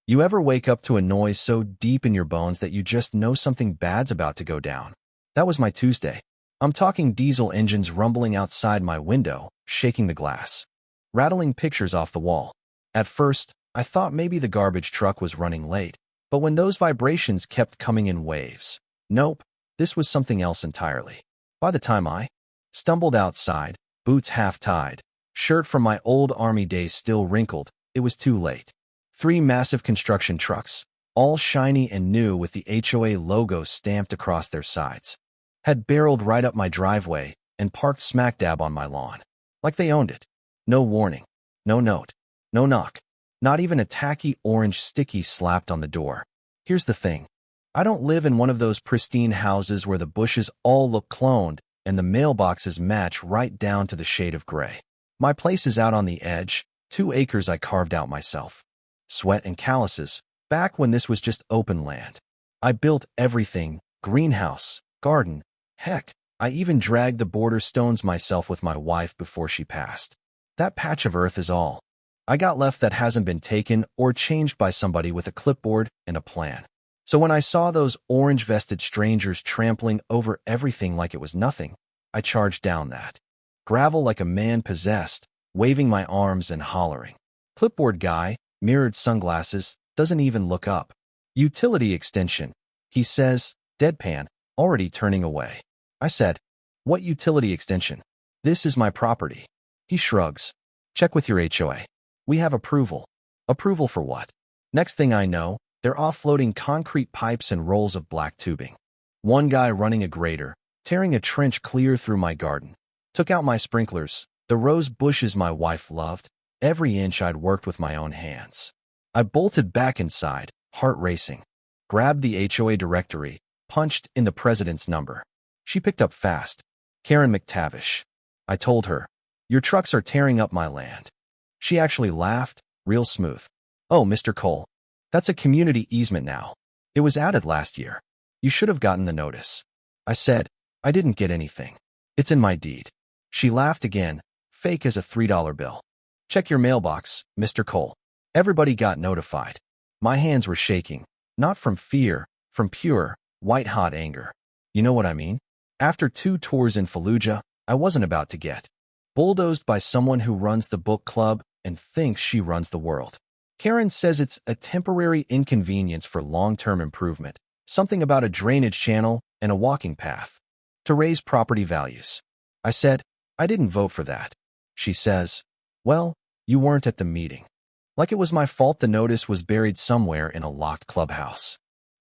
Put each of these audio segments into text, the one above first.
You ever wake up to a noise so deep in your bones that you just know something bad's about to go down? That was my Tuesday. I'm talking diesel engines rumbling outside my window, shaking the glass, rattling pictures off the wall. At first, I thought maybe the garbage truck was running late, but when those vibrations kept coming in waves, nope, this was something else entirely. By the time I stumbled outside, boots half-tied, shirt from my old army days still wrinkled, it was too late. 3 massive construction trucks, all shiny and new with the HOA logo stamped across their sides, had barreled right up my driveway and parked smack dab on my lawn. Like they owned it. No warning, no note, no knock, not even a tacky orange sticky slapped on the door. Here's the thing. I don't live in one of those pristine houses where the bushes all look cloned and the mailboxes match right down to the shade of gray. My place is out on the edge, 2 acres I carved out myself. Sweat and calluses, back when this was just open land. I built everything, greenhouse, garden, heck, I even dragged the border stones myself with my wife before she passed. That patch of earth is all I got left that hasn't been taken or changed by somebody with a clipboard and a plan. So when I saw those orange-vested strangers trampling over everything like it was nothing, I charged down that gravel like a man possessed, waving my arms and hollering. Clipboard guy, mirrored sunglasses, doesn't even look up. Utility extension, he says, deadpan, already turning away. I said, what utility extension? This is my property. He shrugs. Check with your HOA. We have approval. Approval for what? Next thing I know, they're offloading concrete pipes and rolls of black tubing. One guy running a grader, tearing a trench clear through my garden. Took out my sprinklers, the rose bushes my wife loved, every inch I'd worked with my own hands. I bolted back inside, heart racing. Grabbed the HOA directory, punched in the president's number. She picked up fast. Karen McTavish. I told her, your trucks are tearing up my land. She actually laughed, real smooth. Oh, Mr. Cole, that's a community easement now. It was added last year. You should have gotten the notice. I said, I didn't get anything. It's in my deed. She laughed again, fake as a $3 bill. Check your mailbox, Mr. Cole. Everybody got notified. My hands were shaking, not from fear, from pure, white-hot anger. You know what I mean? After 2 tours in Fallujah, I wasn't about to get bulldozed by someone who runs the book club and thinks she runs the world. Karen says it's a temporary inconvenience for long-term improvement, something about a drainage channel and a walking path, to raise property values. I said, I didn't vote for that. She says, well, you weren't at the meeting. Like it was my fault the notice was buried somewhere in a locked clubhouse.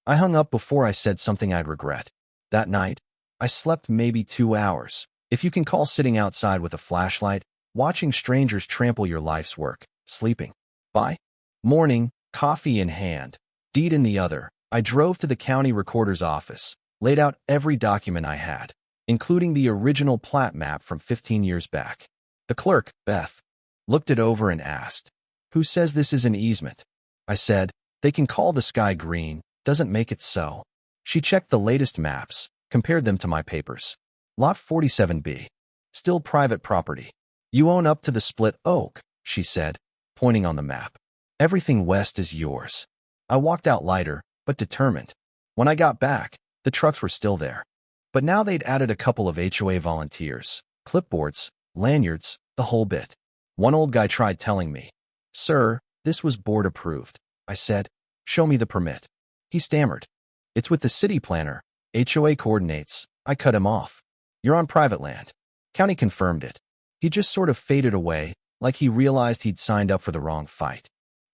I hung up before I said something I'd regret. That night, I slept maybe 2 hours, if you can call sitting outside with a flashlight, watching strangers trample your life's work, sleeping. By morning, coffee in hand, deed in the other, I drove to the county recorder's office, laid out every document I had, including the original plat map from 15 years back. The clerk, Beth, looked it over and asked, who says this is an easement? I said, they can call the sky green, doesn't make it so. She checked the latest maps, compared them to my papers. Lot 47B. Still private property. You own up to the split oak, she said, pointing on the map. Everything west is yours. I walked out lighter, but determined. When I got back, the trucks were still there. But now they'd added a couple of HOA volunteers, clipboards, lanyards, the whole bit. One old guy tried telling me, sir, this was board approved. I said, show me the permit. He stammered. It's with the city planner, HOA coordinates. I cut him off. You're on private land. County confirmed it. He just sort of faded away, like he realized he'd signed up for the wrong fight.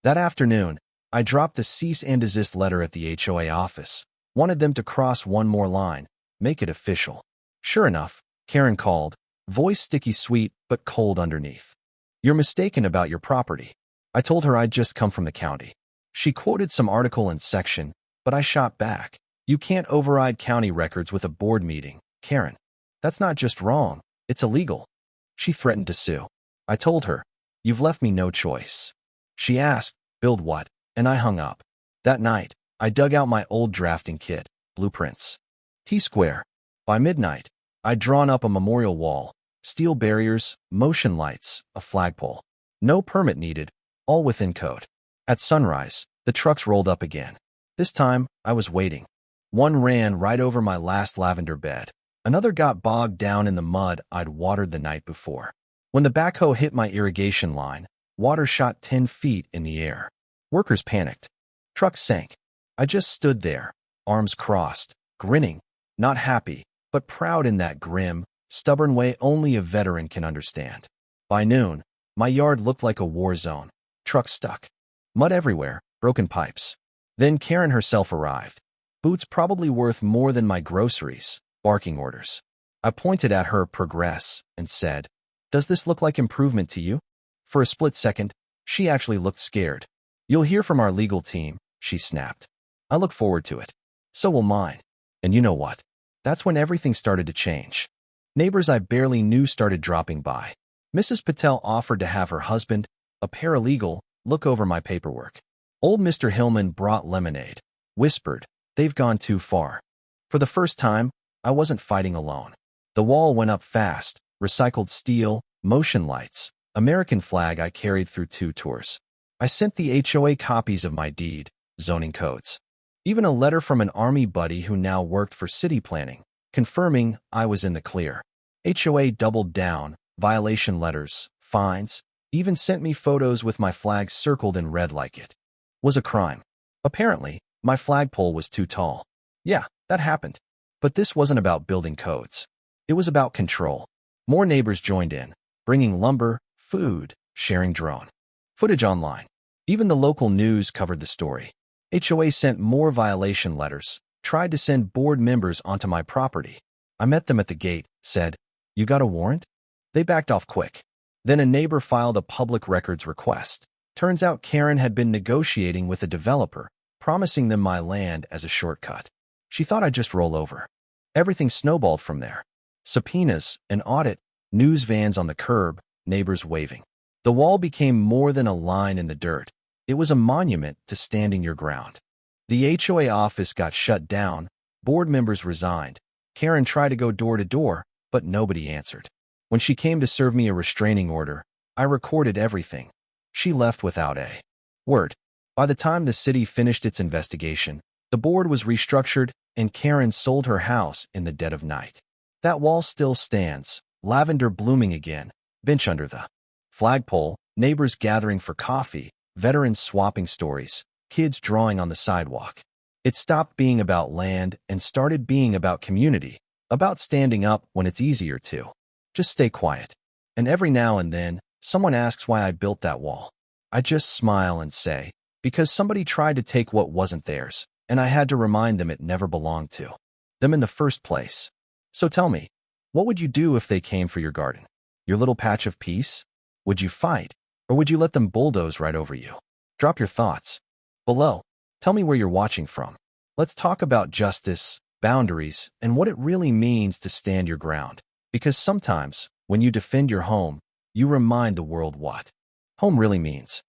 That afternoon, I dropped a cease and desist letter at the HOA office. Wanted them to cross one more line, make it official. Sure enough, Karen called, voice sticky sweet but cold underneath. You're mistaken about your property. I told her I'd just come from the county. She quoted some article and section, but I shot back. You can't override county records with a board meeting, Karen. That's not just wrong, it's illegal. She threatened to sue. I told her, you've left me no choice. She asked, build what? And I hung up. That night, I dug out my old drafting kit, blueprints. T-square. By midnight, I'd drawn up a memorial wall, steel barriers, motion lights, a flagpole. No permit needed, all within code. At sunrise, The trucks rolled up again. This time, I was waiting. One ran right over my last lavender bed. Another got bogged down in the mud I'd watered the night before. When the backhoe hit my irrigation line, water shot 10 feet in the air. Workers panicked. Trucks sank. I just stood there, arms crossed, grinning, not happy, but proud in that grim, stubborn way only a veteran can understand. By noon, my yard looked like a war zone. Trucks stuck. Mud everywhere, broken pipes. Then Karen herself arrived. Boots probably worth more than my groceries, barking orders. I pointed at her progress and said, "Does this look like improvement to you?" For a split second, she actually looked scared. "You'll hear from our legal team," she snapped. "I look forward to it. So will mine." And you know what? That's when everything started to change. Neighbors I barely knew started dropping by. Mrs. Patel offered to have her husband, a paralegal, look over my paperwork. Old Mr. Hillman brought lemonade, whispered, "They've gone too far." For the first time, I wasn't fighting alone. The wall went up fast, recycled steel, motion lights, American flag I carried through 2 tours. I sent the HOA copies of my deed, zoning codes. Even a letter from an army buddy who now worked for city planning, confirming I was in the clear. HOA doubled down, violation letters, fines, even sent me photos with my flag circled in red like it was a crime. Apparently, my flagpole was too tall. Yeah, that happened. But this wasn't about building codes. It was about control. More neighbors joined in, bringing lumber, food, sharing drone footage online. Even the local news covered the story. HOA sent more violation letters, tried to send board members onto my property. I met them at the gate, said, "You got a warrant?" They backed off quick. Then a neighbor filed a public records request. Turns out Karen had been negotiating with a developer, promising them my land as a shortcut. She thought I'd just roll over. Everything snowballed from there. Subpoenas, an audit, news vans on the curb, neighbors waving. The wall became more than a line in the dirt. It was a monument to standing your ground. The HOA office got shut down, board members resigned. Karen tried to go door to door, but nobody answered. When she came to serve me a restraining order, I recorded everything. She left without a word. By the time the city finished its investigation, the board was restructured and Karen sold her house in the dead of night. That wall still stands, lavender blooming again, bench under the flagpole, neighbors gathering for coffee, veterans swapping stories, kids drawing on the sidewalk. It stopped being about land and started being about community, about standing up when it's easier to just stay quiet. And every now and then, someone asks why I built that wall. I just smile and say, because somebody tried to take what wasn't theirs, and I had to remind them it never belonged to them in the first place. So tell me, what would you do if they came for your garden? Your little patch of peace? Would you fight, or would you let them bulldoze right over you? Drop your thoughts below. Tell me where you're watching from. Let's talk about justice, boundaries, and what it really means to stand your ground. Because sometimes, when you defend your home, you remind the world what home really means.